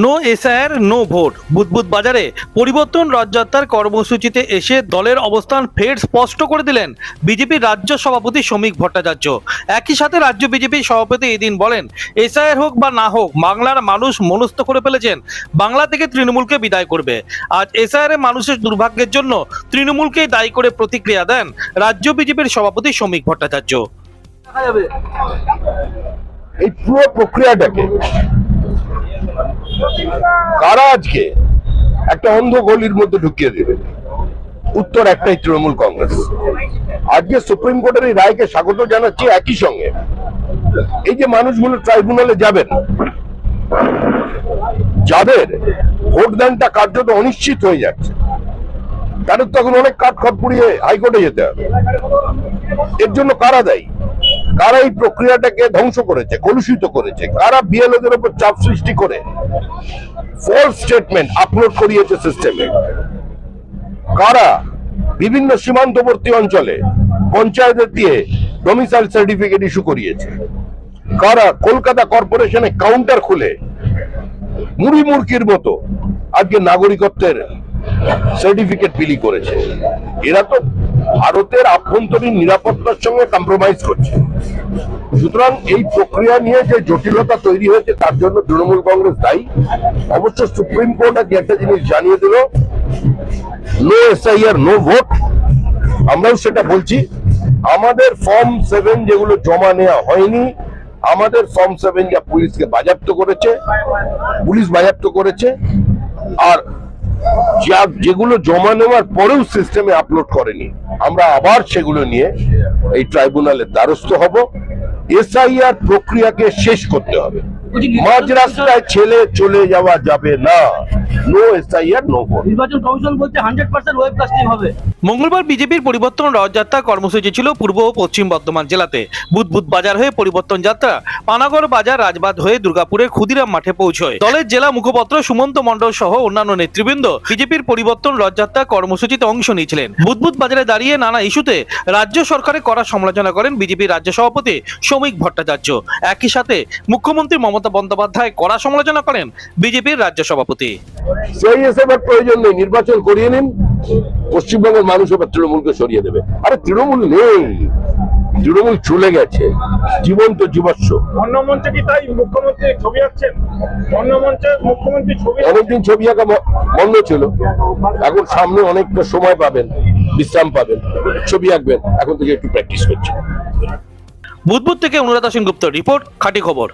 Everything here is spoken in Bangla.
No SIR no vote. বুদবুদ বাজারে পরিবর্তন রথযাত্রার কর্মসূচিতে এসে দলের অবস্থান ফের স্পষ্ট করে দিলেন বিজেপির রাজ্য সভাপতি শ্রমিক ভট্টাচার্য। একই সাথে রাজ্য বিজেপির সভাপতি এদিন বলেন, এসআইআর হোক বা না হোক, বাংলার মানুষ মনস্থ করে ফেলেছেন বাংলা থেকে তৃণমূলকে বিদায় করবে। আজ এসআইআর মানুষের দুর্ভাগ্যের জন্য তৃণমূলকেই দায়ী করে প্রতিক্রিয়া দেন রাজ্য বিজেপির সভাপতি শ্রমিক ভট্টাচার্য। এই পুরো প্রক্রিয়াটাকে কারা আজকে একটা অন্ধ গলির মধ্যে ঢুকিয়ে দেবে? উত্তর একটাই, তৃণমূল কংগ্রেস। আজকে সুপ্রিম কোর্টের এই রায়কে স্বাগত জানাচ্ছি। একই সঙ্গে এই যে মানুষগুলো ট্রাইব্যুনালে যাবেন, যাদের ভোটদানটা কার্যত অনিশ্চিত হয়ে যাচ্ছে, তাদের তখন অনেক কাঠখড় পুড়িয়ে হাইকোর্টে যেতে হবে। এর জন্য কারা দায়ী? কারা এই প্রক্রিয়াটাকে ধ্বংস করেছে, কলুষিত করেছে? কারা বিএলওদের উপর চাপ সৃষ্টি করে ফলস স্টেটমেন্ট আপলোড করিয়েছে সিস্টেমে? কারা বিভিন্ন সীমান্তবর্তী অঞ্চলে পঞ্চায়েতের দিয়ে ডোমিসাইল সার্টিফিকেট ইস্যু করিয়েছে? কারা কলকাতা কর্পোরেশনে কাউন্টার খুলে মুড়ি মুড়কির মতো আজকে নাগরিকত্বের সার্টিফিকেট বিলি করেছে? এরা তো ভারতের আভ্যন্তরীণ নিরাপত্তার সঙ্গে কম্প্রোমাইজ করছে। সুতরাং এই প্রক্রিয়া নিয়ে যে জটিলতা তৈরি হয়েছে, তার জন্য তৃণমূল কংগ্রেস দায়ী। অবশ্য সুপ্রিম কোর্ট আজকে একটা জিনিস জানিয়ে দিল, নো এসআইআর নো ভোট। আমরাও সেটা বলছি। আমাদের ফর্ম 7 যেগুলো জমা নেওয়া হয়নি, আমাদের ফর্ম 7 যা পুলিশকে বাজেয়াপ্ত করেছে, পুলিশ বাজেয়াপ্ত করেছে, আর যেগুলো জমা নেওয়ার পরেও সিস্টেমে আপলোড করেনি, আমরা আবার সেগুলো নিয়ে এই ট্রাইব্যুনালের দ্বারস্থ হব। এসআইআর প্রক্রিয়াকে শেষ করতে হবে। মাঝ রাস্তায় ছেলে চলে যাওয়া যাবে না। No SIR no vote. নির্বাচন কমিশন বলছে 100% ওয়েব কাস্টিং হবে। মঙ্গলবার বিজেপির পরিবর্তন রথযাত্রা কর্মসূচি ছিল পূর্ব ও পশ্চিম বর্ধমান জেলাতে। বুদবুদ বাজার হয়ে পরিবর্তন যাত্রা পানাগড় বাজার রাজবাদ হয়ে দুর্গাপুরের ক্ষুদিরাম মাঠে পৌঁছয়। দলের জেলা মুখপাত্র সুমন্ত মণ্ডল সহ অন্যান্য নেতৃবৃন্দ বিজেপির পরিবর্তন রথযাত্রা কর্মসূচিতে অংশ নিয়েছিলেন। বুদবুদ বাজারে দাঁড়িয়ে নানা ইস্যুতে রাজ্য সরকারের কড়া সমালোচনা করেন বিজেপির রাজ্য সভাপতি শ্রমিক ভট্টাচার্য। একই সাথে মুখ্যমন্ত্রী মমতা বন্দ্যোপাধ্যায় কড়া সমালোচনা করেন বিজেপির রাজ্য সভাপতি। সেই হিসেবে প্রয়োজন নেই, নির্বাচন করিয়ে নিন, পশ্চিমবঙ্গের মানুষ এবার তৃণমূলকে সরিয়ে দেবে। আরে তৃণমূল নেই, তৃণমূল চলে গেছে, জীবন্ত জীবাশ্ম। অন্য মঞ্চে কি তাই মুখ্যমন্ত্রী ছবি আঁকছেন? অন্য মঞ্চে মুখ্যমন্ত্রী ছবি অনেকদিন ছবি আঁকা বন্ধ ছিল, এখন সামনে অনেকটা সময় পাবেন, বিশ্রাম পাবেন, ছবি আঁকবেন। এখন থেকে একটু প্র্যাকটিস করছেন। বুদবুদ থেকে অনুরাধা সেনগুপ্ত রিপোর্ট, খাঁটি খবর।